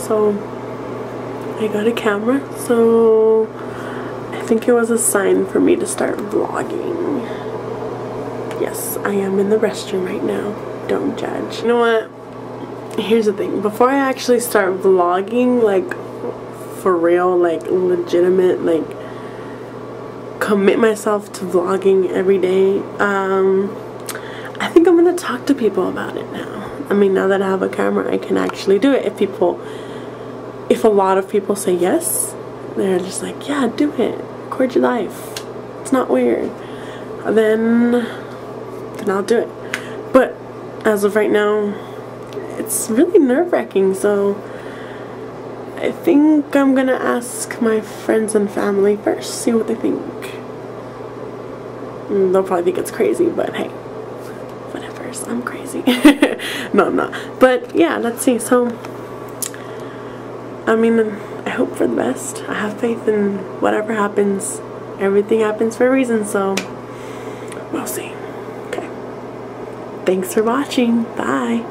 so I got a camera, so I think it was a sign for me to start vlogging. Yes, I am in the restroom right now. Don't judge. You know what? Here's the thing. Before I actually start vlogging, like for real, like legitimate, like commit myself to vlogging every day, I think I'm gonna talk to people about it now. I mean, now that I have a camera, I can actually do it. If a lot of people say yes, they're just like, yeah, do it. Record your life. It's not weird. Then I'll do it. But as of right now, it's really nerve-wracking, so I think I'm gonna ask my friends and family first, see what they think. They'll probably think it's crazy, but hey, whatever, I'm crazy. No, I'm not. But yeah, let's see. So, I mean, I hope for the best. I have faith in whatever happens. Everything happens for a reason, so we'll see. Okay. Thanks for watching. Bye.